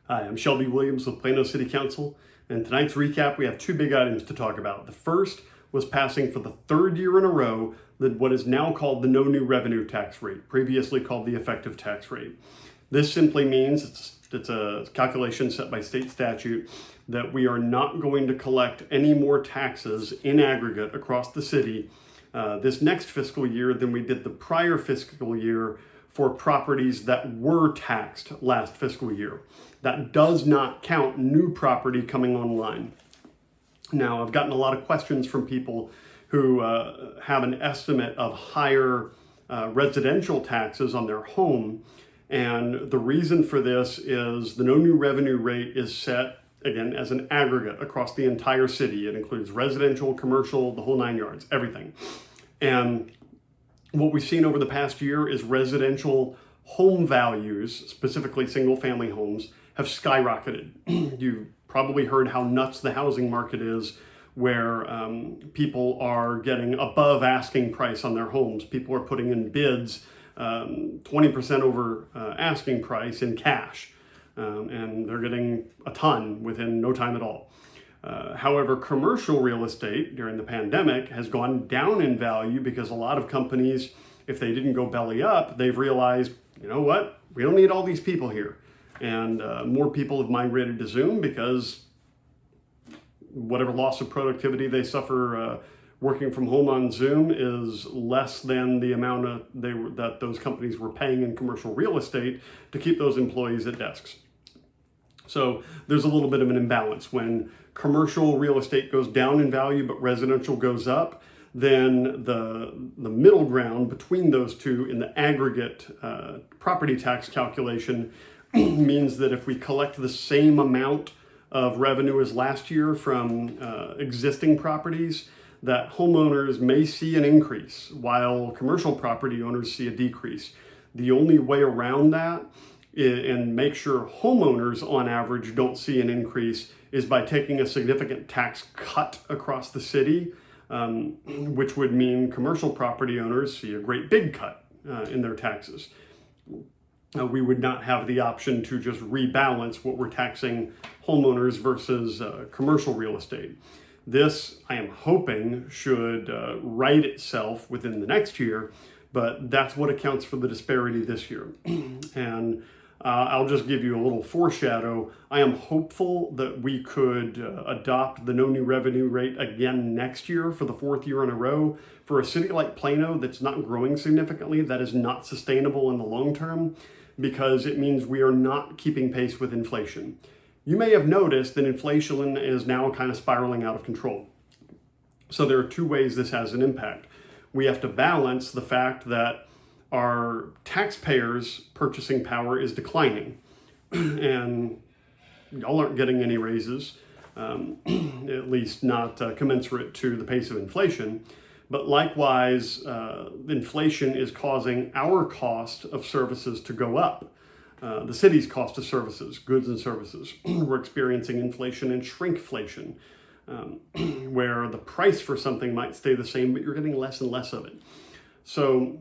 Hi, I'm Shelby Williams with Plano City Council, and tonight's recap, we have two big items to talk about. The first was passing for the third year in a row what is now called the no new revenue tax rate, previously called the effective tax rate. This simply means it's a calculation set by state statute that we are not going to collect any more taxes in aggregate across the city this next fiscal year than we did the prior fiscal year for properties that were taxed last fiscal year. That does not count new property coming online. Now, I've gotten a lot of questions from people who have an estimate of higher residential taxes on their home. And the reason for this is the no new revenue rate is set, again, as an aggregate across the entire city. It includes residential, commercial, the whole nine yards, everything. And what we've seen over the past year is residential home values, specifically single family homes, have skyrocketed. You've probably heard how nuts the housing market is, where people are getting above asking price on their homes. People are putting in bids 20% over asking price in cash, and they're getting a ton within no time at all. However, commercial real estate during the pandemic has gone down in value because a lot of companies, if they didn't go belly up, they've realized, you know what, we don't need all these people here. And more people have migrated to Zoom because whatever loss of productivity they suffer working from home on Zoom is less than the amount that those companies were paying in commercial real estate to keep those employees at desks. So there's a little bit of an imbalance. When commercial real estate goes down in value but residential goes up, then the middle ground between those two in the aggregate property tax calculation means that if we collect the same amount of revenue as last year from existing properties, that homeowners may see an increase while commercial property owners see a decrease. The only way around that and make sure homeowners on average don't see an increase is by taking a significant tax cut across the city, which would mean commercial property owners see a great big cut in their taxes. We would not have the option to just rebalance what we're taxing homeowners versus commercial real estate. This, I am hoping, should right itself within the next year, but that's what accounts for the disparity this year. And I'll just give you a little foreshadow. I am hopeful that we could adopt the no new revenue rate again next year for the fourth year in a row. For a city like Plano that's not growing significantly, that is not sustainable in the long term, because it means we are not keeping pace with inflation. You may have noticed that inflation is now kind of spiraling out of control. So there are two ways this has an impact. We have to balance the fact that our taxpayers' purchasing power is declining, and y'all aren't getting any raises, at least not commensurate to the pace of inflation. But likewise, inflation is causing our cost of services to go up. The city's cost of services, goods and services. We're experiencing inflation and shrinkflation, where the price for something might stay the same, but you're getting less and less of it. So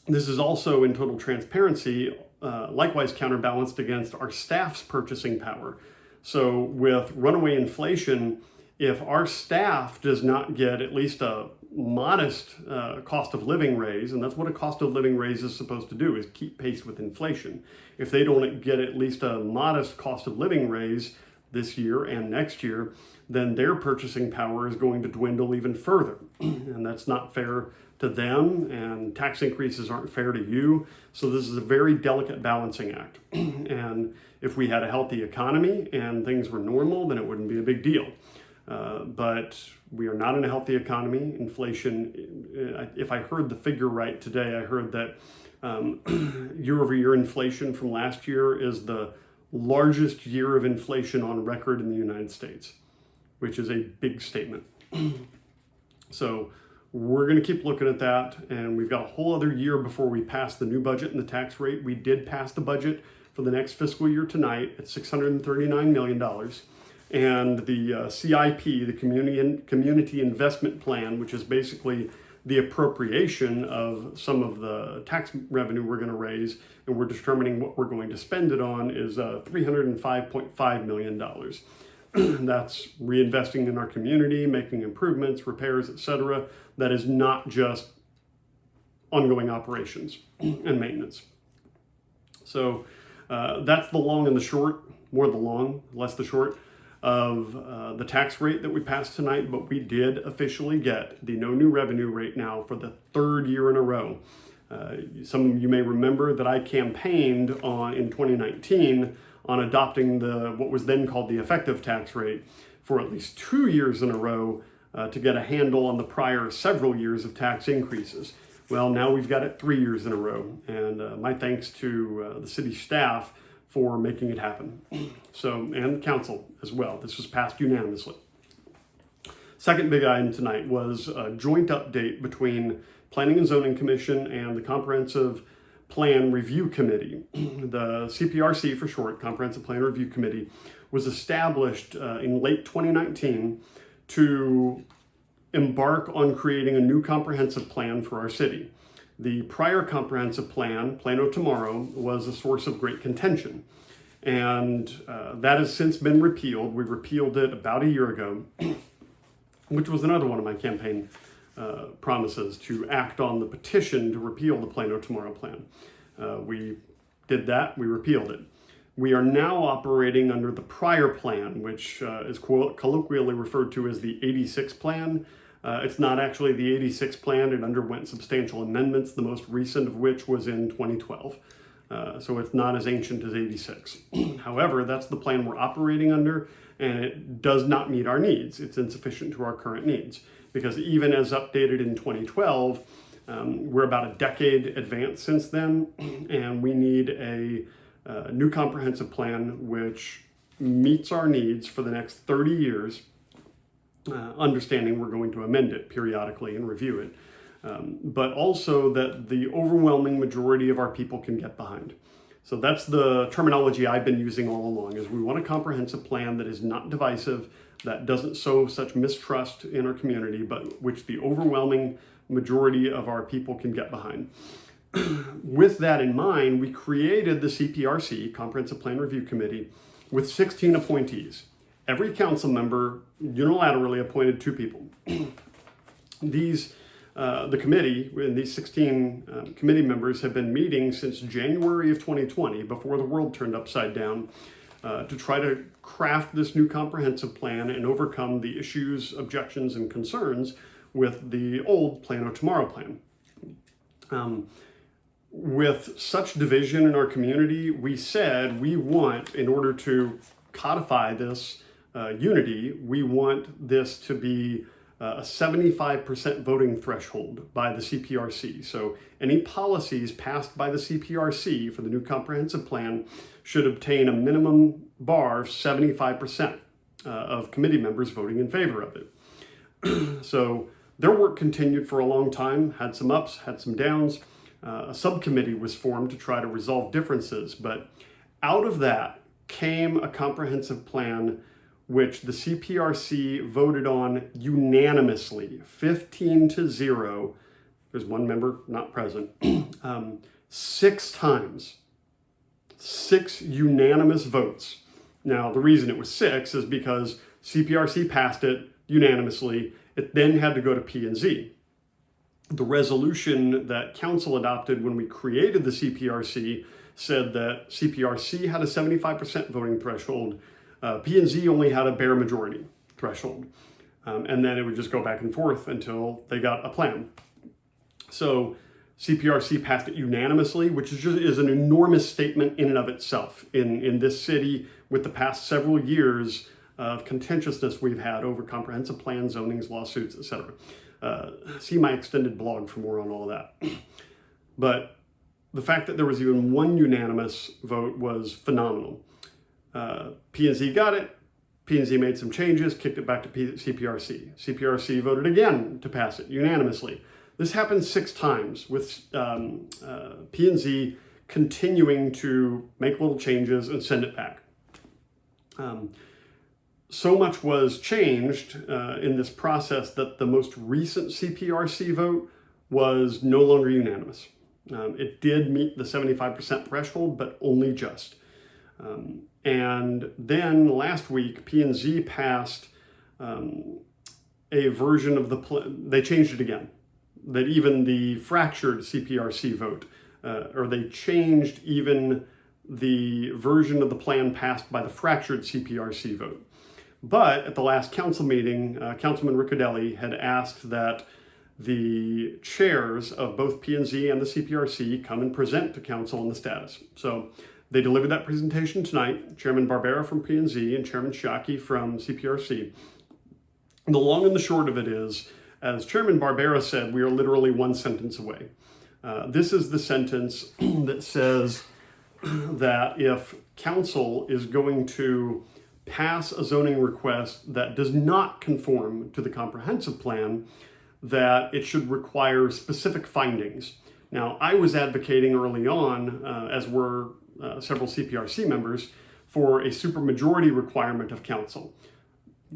this is also, in total transparency, likewise counterbalanced against our staff's purchasing power. So with runaway inflation, if our staff does not get at least a modest cost of living raise, and that's what a cost of living raise is supposed to do, is keep pace with inflation. If they don't get at least a modest cost of living raise this year and next year, then their purchasing power is going to dwindle even further. And that's not fair to them, and tax increases aren't fair to you. So this is a very delicate balancing act. And if we had a healthy economy and things were normal, then it wouldn't be a big deal. But we are not in a healthy economy. Inflation, if I heard the figure right today, I heard that year-over-year inflation from last year is the largest year of inflation on record in the United States, which is a big statement. So we're going to keep looking at that, and we've got a whole other year before we pass the new budget and the tax rate. We did pass the budget for the next fiscal year tonight at $639 million. And the CIP, the Community Investment Plan, which is basically the appropriation of some of the tax revenue we're going to raise, and we're determining what we're going to spend it on, is $305.5 million. That's reinvesting in our community, making improvements, repairs, etc. That is not just ongoing operations and maintenance. So that's the long and the short, more the long, less the short, of the tax rate that we passed tonight. But we did officially get the no new revenue rate now for the third year in a row. Some of you may remember that I campaigned in 2019 on adopting what was then called the effective tax rate for at least 2 years in a row to get a handle on the prior several years of tax increases. Well, now we've got it 3 years in a row, and my thanks to the city staff for making it happen. And council as well. This was passed unanimously. Second big item tonight was a joint update between Planning and Zoning Commission and the Comprehensive Plan Review Committee. The CPRC, for short, Comprehensive Plan Review Committee, was established in late 2019 to embark on creating a new comprehensive plan for our city. The prior comprehensive plan, Plano Tomorrow, was a source of great contention, and that has since been repealed. We repealed it about a year ago, which was another one of my campaign promises, to act on the petition to repeal the Plano Tomorrow plan. We did that, we repealed it. We are now operating under the prior plan, which is colloquially referred to as the 86 plan. It's not actually the 86 plan. It underwent substantial amendments, the most recent of which was in 2012. So it's not as ancient as 86. However, that's the plan we're operating under, and it does not meet our needs. It's insufficient to our current needs, because even as updated in 2012, we're about a decade advanced since then, and we need a new comprehensive plan which meets our needs for the next 30 years, understanding we're going to amend it periodically and review it, but also that the overwhelming majority of our people can get behind. So that's the terminology I've been using all along, is we want a comprehensive plan that is not divisive, that doesn't sow such mistrust in our community, but which the overwhelming majority of our people can get behind. With that in mind, we created the CPRC, Comprehensive Plan Review Committee, with 16 appointees. Every council member unilaterally appointed 2 people. The committee, and these 16 committee members, have been meeting since January of 2020, before the world turned upside down, to try to craft this new comprehensive plan and overcome the issues, objections, and concerns with the old Plano Tomorrow plan. With such division in our community, we said we want, in order to codify this unity, we want this to be a 75% voting threshold by the CPRC. So any policies passed by the CPRC for the new comprehensive plan should obtain a minimum bar of 75% of committee members voting in favor of it. So their work continued for a long time, had some ups, had some downs. A subcommittee was formed to try to resolve differences, but out of that came a comprehensive plan which the CPRC voted on unanimously, 15-0. There's one member not present. 6 times, 6 unanimous votes. Now, the reason it was 6 is because CPRC passed it unanimously. It then had to go to P&Z. The resolution that council adopted when we created the CPRC said that CPRC had a 75% voting threshold. P&Z only had a bare majority threshold. And then it would just go back and forth until they got a plan. So CPRC passed it unanimously, which is an enormous statement in and of itself in this city with the past several years of contentiousness we've had over comprehensive plans, zonings, lawsuits, etc. See my extended blog for more on all of that. But the fact that there was even one unanimous vote was phenomenal. P&Z got it. P&Z made some changes, kicked it back to CPRC. CPRC voted again to pass it unanimously. This happened 6 times, with P&Z continuing to make little changes and send it back. so much was changed in this process that the most recent CPRC vote was no longer unanimous. It did meet the 75% threshold, but only just. And then last week, P&Z passed a version of they changed it again, that even the fractured CPRC vote, or they changed even the version of the plan passed by the fractured CPRC vote. But at the last council meeting, Councilman Grady had asked that the chairs of both P&Z and the CPRC come and present to council on the status. So they delivered that presentation tonight, Chairman Barbera from P&Z and Chairman Shockey from CPRC. The long and the short of it is, as Chairman Barbera said, we are literally one sentence away. This is the sentence that says that if council is going to pass a zoning request that does not conform to the comprehensive plan, that it should require specific findings. Now, I was advocating early on, as were several CPRC members, for a supermajority requirement of council.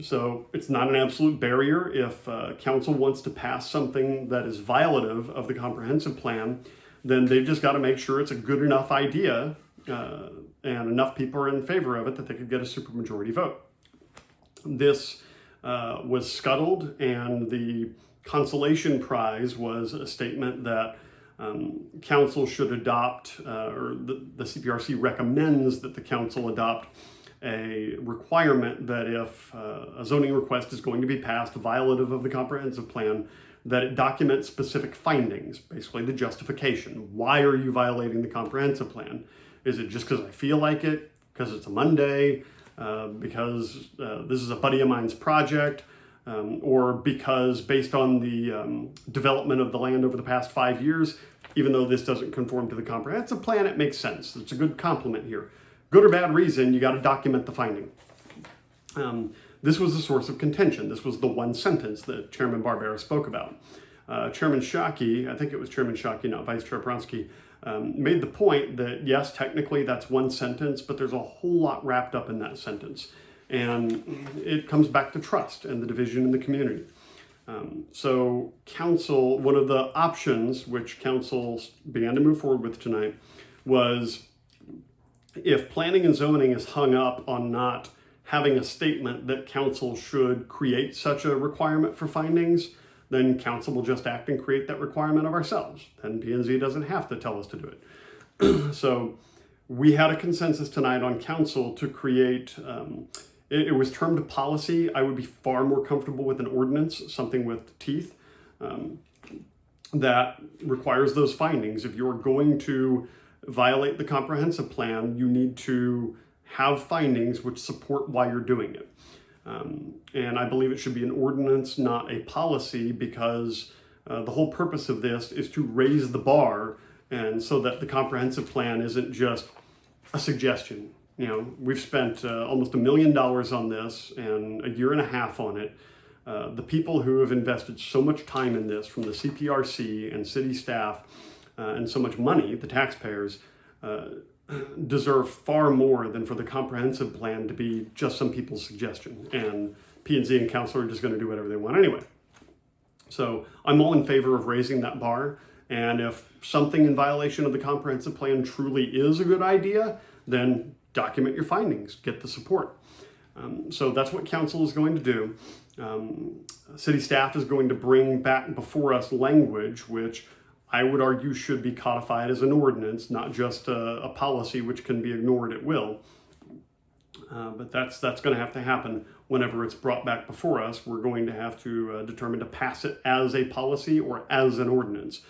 So it's not an absolute barrier. If council wants to pass something that is violative of the comprehensive plan, then they've just got to make sure it's a good enough idea and enough people are in favor of it that they could get a supermajority vote. This was scuttled, and the consolation prize was a statement that council should adopt, or the CPRC recommends that the council adopt a requirement that if a zoning request is going to be passed violative of the comprehensive plan, that it documents specific findings, basically the justification. Why are you violating the comprehensive plan? Is it just because I feel like it? Because it's a Monday? Because this is a buddy of mine's project? Or because based on the development of the land over the past 5 years, even though this doesn't conform to the comprehensive plan, it makes sense. It's a good compliment here. Good or bad reason, you got to document the finding. This was the source of contention. This was the one sentence that Chairman Barbera spoke about. Chairman Shockey, I think it was Chairman Shockey, not Vice Chair Pronsky, made the point that yes, technically that's one sentence, but there's a whole lot wrapped up in that sentence. And it comes back to trust and the division in the community. So council, one of the options which council began to move forward with tonight was, if planning and zoning is hung up on not having a statement that council should create such a requirement for findings, then council will just act and create that requirement of ourselves. Then P&Z doesn't have to tell us to do it. So we had a consensus tonight on council to create, it was termed a policy. I would be far more comfortable with an ordinance, something with teeth, that requires those findings. If you're going to violate the comprehensive plan, you need to have findings which support why you're doing it. And I believe it should be an ordinance, not a policy, because the whole purpose of this is to raise the bar, and so that the comprehensive plan isn't just a suggestion. You know, we've spent almost $1 million on this and 1.5 years on it. The people who have invested so much time in this, from the CPRC and city staff, and so much money, the taxpayers, deserve far more than for the comprehensive plan to be just some people's suggestion. And P&Z and council are just going to do whatever they want anyway. So I'm all in favor of raising that bar. And if something in violation of the comprehensive plan truly is a good idea, then document your findings, get the support. So that's what council is going to do. City staff is going to bring back before us language which I would argue should be codified as an ordinance, not just a policy which can be ignored at will. But that's going to have to happen whenever it's brought back before us. We're going to have to determine to pass it as a policy or as an ordinance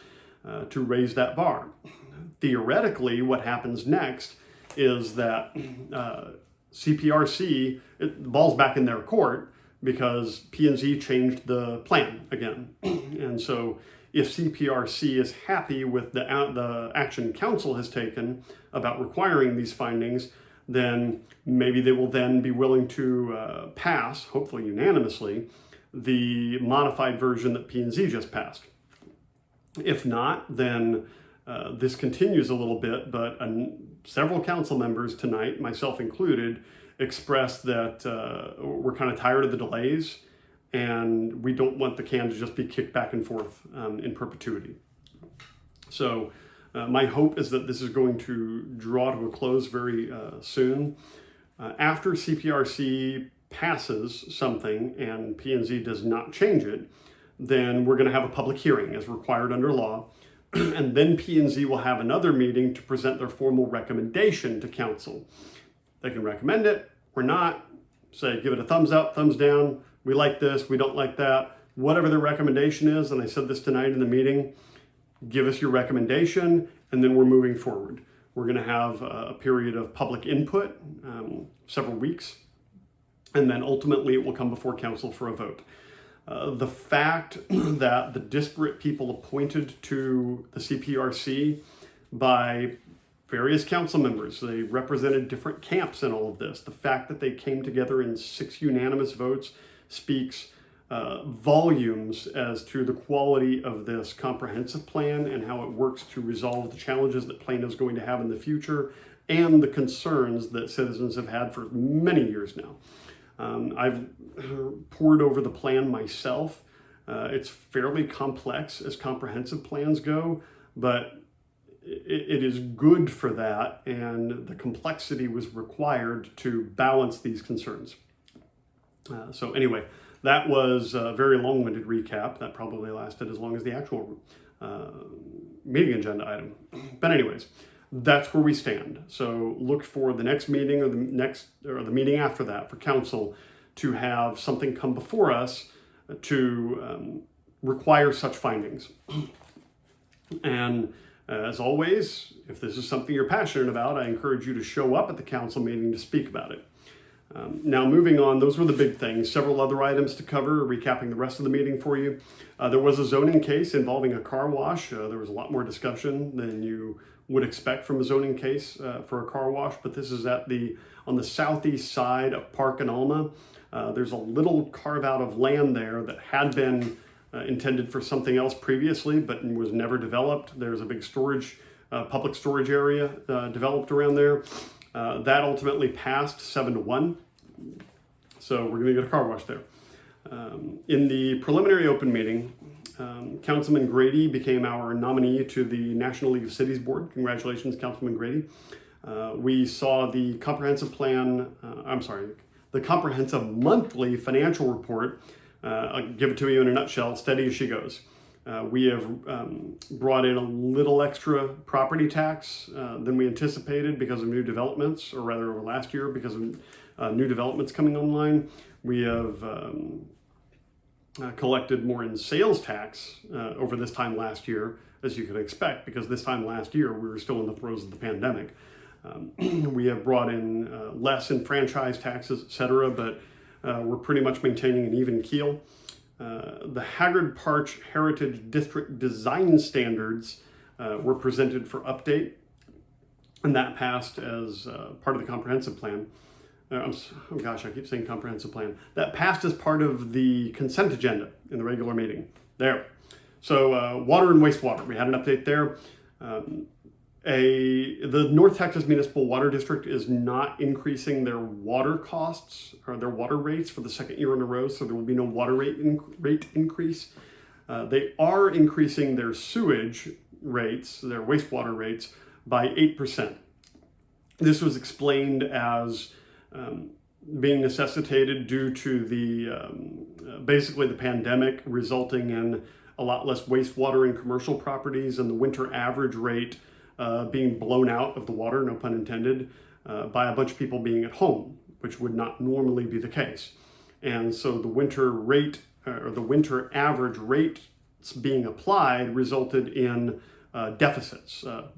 to raise that bar. Theoretically, what happens next is that CPRC, the ball's back in their court because P&Z changed the plan again. And so if CPRC is happy with the action council has taken about requiring these findings, then maybe they will then be willing to pass, hopefully unanimously, the modified version that P&Z just passed. If not, then this continues a little bit, but several council members tonight, myself included, expressed that we're kind of tired of the delays and we don't want the can to just be kicked back and forth in perpetuity. So my hope is that this is going to draw to a close very soon. After CPRC passes something and P&Z does not change it, then we're going to have a public hearing as required under law. And then P&Z will have another meeting to present their formal recommendation to council. They can recommend it or not, say, give it a thumbs up, thumbs down, we like this, we don't like that, whatever their recommendation is. And I said this tonight in the meeting, give us your recommendation, and then we're moving forward. We're going to have a period of public input, several weeks, and then ultimately it will come before council for a vote. The fact that the disparate people appointed to the CPRC by various council members, they represented different camps in all of this. The fact that they came together in 6 unanimous votes speaks volumes as to the quality of this comprehensive plan and how it works to resolve the challenges that Plano is going to have in the future and the concerns that citizens have had for many years now. I've pored over the plan myself. It's fairly complex as comprehensive plans go, but it is good for that, and the complexity was required to balance these concerns. So anyway, that was a very long-winded recap. That probably lasted as long as the actual meeting agenda item. But anyways, that's where we stand. So look for the next meeting or the meeting after that for council to have something come before us to require such findings. And as always, if this is something you're passionate about, I encourage you to show up at the council meeting to speak about it. Now moving on, those were the big things. Several other items to cover, recapping the rest of the meeting for you. There was a zoning case involving a car wash. There was a lot more discussion than you would expect from a zoning case for a car wash, but this is on the southeast side of Park and Alma. There's a little carve out of land there that had been intended for something else previously, but was never developed. There's a big public storage area developed around there. That ultimately passed 7-1. So we're gonna get a car wash there. In the preliminary open meeting, Councilman Grady became our nominee to the National League of Cities Board. Congratulations, Councilman Grady. We saw the comprehensive the comprehensive monthly financial report. I'll give it to you in a nutshell, steady as she goes. We have brought in a little extra property tax than we anticipated because of new developments, or rather over last year because of new developments coming online. We have collected more in sales tax over this time last year, as you could expect, because this time last year we were still in the throes of the pandemic. We have brought in less in franchise taxes, etc., but we're pretty much maintaining an even keel. The Haggard Park Heritage District design standards were presented for update, and that passed as part of the comprehensive plan. Oh gosh, I keep saying comprehensive plan. That passed as part of the consent agenda in the regular meeting. There. So water and wastewater, we had an update there. The North Texas Municipal Water District is not increasing their water costs or their water rates for the second year in a row, so there will be no water rate increase. They are increasing their sewage rates, their wastewater rates, by 8%. This was explained as being necessitated due to basically the pandemic resulting in a lot less wastewater in commercial properties and the winter average rate being blown out of the water, no pun intended, by a bunch of people being at home, which would not normally be the case. And so the winter rate, or the winter average rates being applied resulted in deficits, a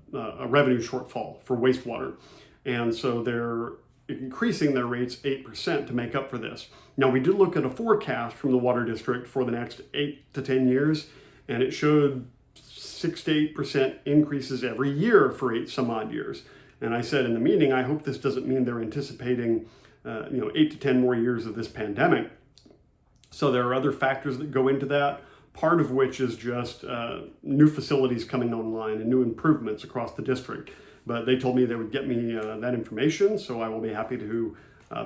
revenue shortfall for wastewater. And so they're increasing their rates 8% to make up for this. Now, we did look at a forecast from the Water District for the next 8 to 10 years, and it showed 6 to 8% increases every year for 8 some odd years. And I said in the meeting, I hope this doesn't mean they're anticipating 8 to 10 more years of this pandemic. So there are other factors that go into that. part of which is just new facilities coming online and new improvements across the district. But they told me they would get me that information, so I will be happy to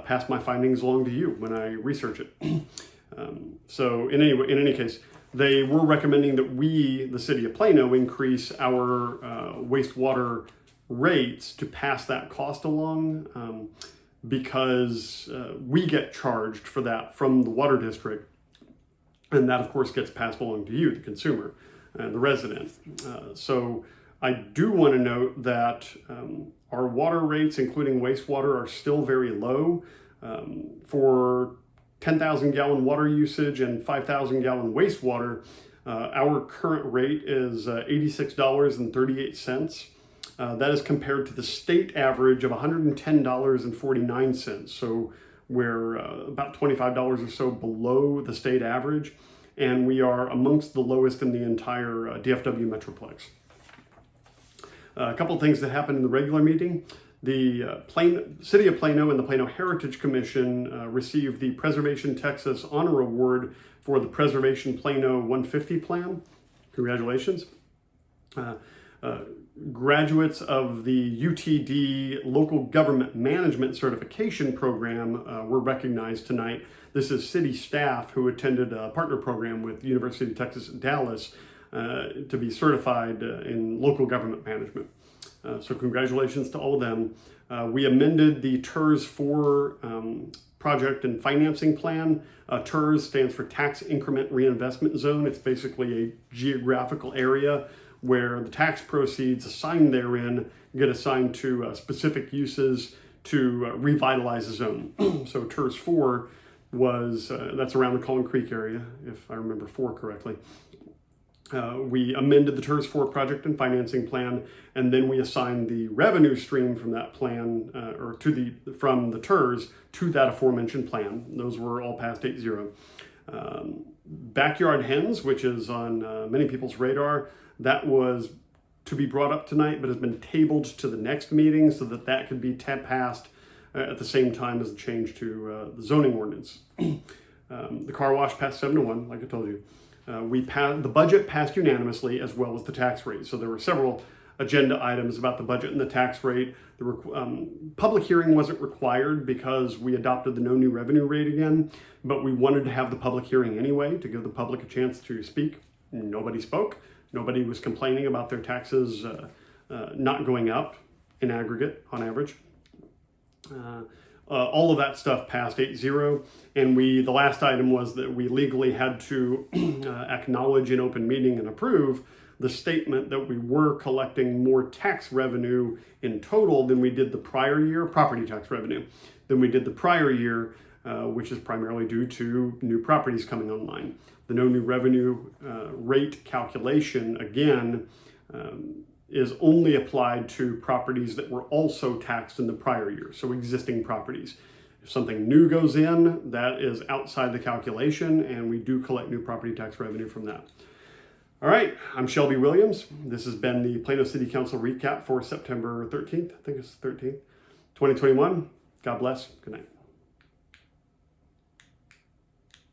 pass my findings along to you when I research it. So in any case, they were recommending that we, the City of Plano, increase our wastewater rates to pass that cost along because we get charged for that from the water district. And that, of course, gets passed along to you, the consumer, and the resident. So I do want to note that our water rates, including wastewater, are still very low. For 10,000 gallon water usage and 5,000 gallon wastewater, our current rate is $86.38. That is compared to the state average of $110.49. So we're about $25 or so below the state average, and we are amongst the lowest in the entire DFW Metroplex. A couple of things that happened in the regular meeting. The City of Plano and the Plano Heritage Commission received the Preservation Texas Honor Award for the Preservation Plano 150 plan. Congratulations. Graduates of the UTD Local Government Management Certification Program were recognized tonight. This is city staff who attended a partner program with University of Texas at Dallas to be certified in local government management. So congratulations to all of them. We amended the TIRZ 4 project and financing plan. TIRZ stands for Tax Increment Reinvestment Zone. It's basically a geographical area where the tax proceeds assigned therein get assigned to specific uses to revitalize the zone. So TIRZ 4 was, that's around the Collin Creek area, if I remember 4 correctly. We amended the TIRZ 4 project and financing plan, and then we assigned the revenue stream from that plan, from the TIRZ to that aforementioned plan. Those were all passed 8-0. Backyard hens, which is on many people's radar, that was to be brought up tonight, but has been tabled to the next meeting so that that could be passed at the same time as the change to the zoning ordinance. The car wash passed 7-1, like I told you. The budget passed unanimously, as well as the tax rate. So there were several agenda items about the budget and the tax rate. The public hearing wasn't required because we adopted the no new revenue rate again, but we wanted to have the public hearing anyway to give the public a chance to speak. Nobody spoke. Nobody was complaining about their taxes not going up in aggregate, on average. All of that stuff passed 8-0, and the last item was that we legally had to acknowledge in open meeting and approve the statement that we were collecting more tax revenue in total than we did the prior year, property tax revenue, than we did the prior year, which is primarily due to new properties coming online. The no new revenue rate calculation, again, is only applied to properties that were also taxed in the prior year, so existing properties. If something new goes in, that is outside the calculation, and we do collect new property tax revenue from that. All right, I'm Shelby Williams. This has been the Plano City Council recap for September 13th, I think it's 13th, 2021. God bless. Good night.